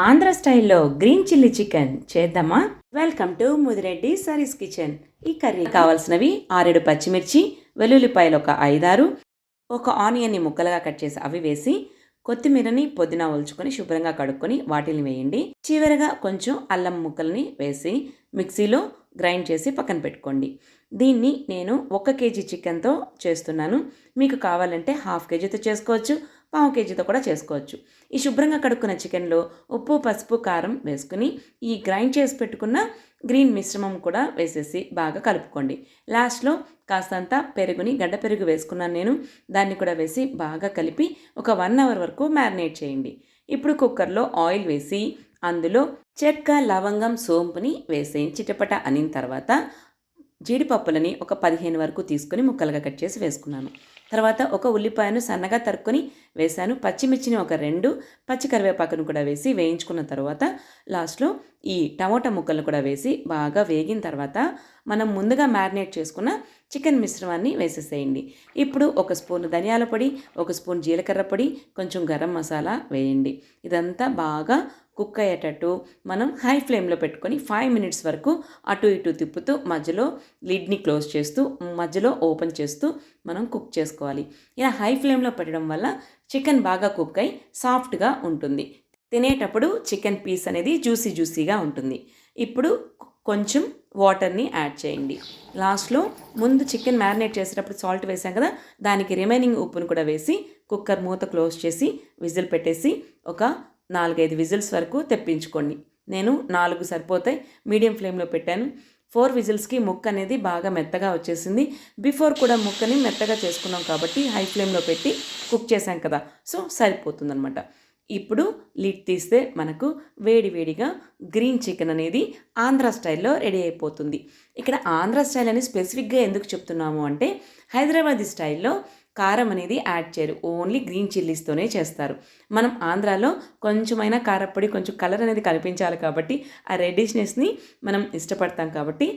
ఆంధ్ర స్టైల్లో green chilli chicken చేద్దామా? Welcome to Mudireddy Sari's kitchen. ఈ కర్రీ కావాల్సినవి 6 పచ్చిమిర్చి, వెల్లుల్లిపాయలు ఒక 5-6, ఒక ఆనియన్ని ముక్కలుగా కట్ చేసి అవి వేసి, కొత్తిమీరని పుదీనా ఒలుచుకొని శుభ్రంగా కడుక్కొని వాటిని వేయండి. చివరగా కొంచెం అల్లం ముక్కల్ని వేసి మిక్సీలో గ్రైండ్ చేసి పక్కన పెట్టుకోండి. దీన్ని నేను 1 కేజీ చికెన్తో చేస్తున్నాను. మీకు కావాలంటే హాఫ్ కేజీతో చేసుకోవచ్చు, పావు కేజీతో కూడా చేసుకోవచ్చు. ఈ శుభ్రంగా కడుక్కున్న చికెన్లో ఉప్పు, పసుపు, కారం వేసుకుని ఈ గ్రైండ్ చేసి పెట్టుకున్న గ్రీన్ మిశ్రమం కూడా వేసేసి బాగా కలుపుకోండి. లాస్ట్లో కాస్తంత పెరుగుని, గడ్డ పెరుగు వేసుకున్నాను నేను, దాన్ని కూడా వేసి బాగా కలిపి ఒక 1 అవర్ వరకు మ్యారినేట్ చేయండి. ఇప్పుడు కుక్కర్లో ఆయిల్ వేసి అందులో చెక్క, లవంగం, సోంపుని వేసి చిటపట అనిన తర్వాత జీడిపప్పులని ఒక 15 వరకు తీసుకొని ముక్కలుగా కట్ చేసి వేసుకున్నాను. తర్వాత ఒక ఉల్లిపాయను సన్నగా తరుక్కొని వేశాను. పచ్చిమిర్చిని ఒక 2, పచ్చి కరివేపాకును కూడా వేసి వేయించుకున్న తర్వాత లాస్ట్లో ఈ టమోటా ముక్కలను కూడా వేసి బాగా వేగిన తర్వాత మనం ముందుగా మ్యారినేట్ చేసుకున్న చికెన్ మిశ్రమాన్ని వేసేసేయండి. ఇప్పుడు 1 స్పూన్ ధనియాల పొడి, 1 స్పూన్ జీలకర్ర పొడి, కొంచెం గరం మసాలా వేయండి. ఇదంతా బాగా కుక్ అయ్యేటట్టు మనం హై ఫ్లేమ్లో పెట్టుకొని 5 మినిట్స్ వరకు అటు ఇటు తిప్పుతూ మధ్యలో లిడ్ని క్లోజ్ చేస్తూ మధ్యలో ఓపెన్ చేస్తూ మనం కుక్ చేసుకోవాలి. ఇలా హై ఫ్లేమ్లో పెట్టడం వల్ల చికెన్ బాగా కుక్ అయి సాఫ్ట్గా ఉంటుంది. తినేటప్పుడు చికెన్ పీస్ అనేది జ్యూసీగా ఉంటుంది. ఇప్పుడు కొంచెం వాటర్ని యాడ్ చేయండి. లాస్ట్లో ముందు చికెన్ మ్యారినేట్ చేసేటప్పుడు సాల్ట్ వేసాం కదా, దానికి రిమైనింగ్ ఉప్పును కూడా వేసి కుక్కర్ మూత క్లోజ్ చేసి విజిల్ పెట్టేసి ఒక 4-5 విజిల్స్ వరకు తెప్పించుకోండి. నేను 4 సరిపోతాయి, మీడియం ఫ్లేమ్లో పెట్టాను. 4 విజిల్స్కి ముక్క అనేది బాగా మెత్తగా వచ్చేసింది. బిఫోర్ కూడా ముక్కని మెత్తగా చేసుకున్నాం కాబట్టి హై ఫ్లేమ్లో పెట్టి కుక్ చేశాం కదా, సో సరిపోతుందనమాట. ఇప్పుడు లిడ్ తీస్తే మనకు వేడివేడిగా గ్రీన్ చికెన్ అనేది ఆంధ్ర స్టైల్లో రెడీ అయిపోతుంది. ఇక్కడ ఆంధ్ర స్టైల్ అని స్పెసిఫిక్గా ఎందుకు చెప్తున్నాము అంటే, హైదరాబాదీ స్టైల్లో కారం అనేది యాడ్ చేయరు, ఓన్లీ గ్రీన్ చిల్లీస్తోనే చేస్తారు. మనం ఆంధ్రాలో కొంచెమైనా కారప్పొడి, కొంచెం కలర్ అనేది కనిపించాలి కాబట్టి ఆ రెడ్డిష్నెస్ని మనం ఇష్టపడతాం కాబట్టి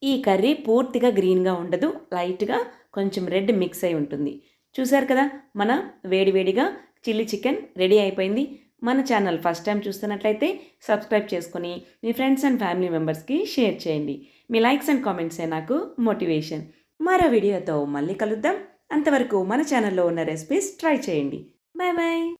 ఈ కర్రీ పూర్తిగా గ్రీన్గా ఉండదు, లైట్గా కొంచెం రెడ్ మిక్స్ అయి ఉంటుంది. చూసారు కదా, మన వేడివేడిగా చిల్లీ చికెన్ రెడీ అయిపోయింది. మన ఛానల్ ఫస్ట్ టైం చూస్తున్నట్లయితే సబ్స్క్రైబ్ చేసుకొని మీ ఫ్రెండ్స్ అండ్ ఫ్యామిలీ మెంబర్స్కి షేర్ చేయండి. మీ లైక్స్ అండ్ కామెంట్సే నాకు మోటివేషన్. మరో వీడియోతో మళ్ళీ కలుద్దాం. అంతవరకు మన ఛానల్లో ఉన్న రెసిపీస్ ట్రై చేయండి. Bye bye.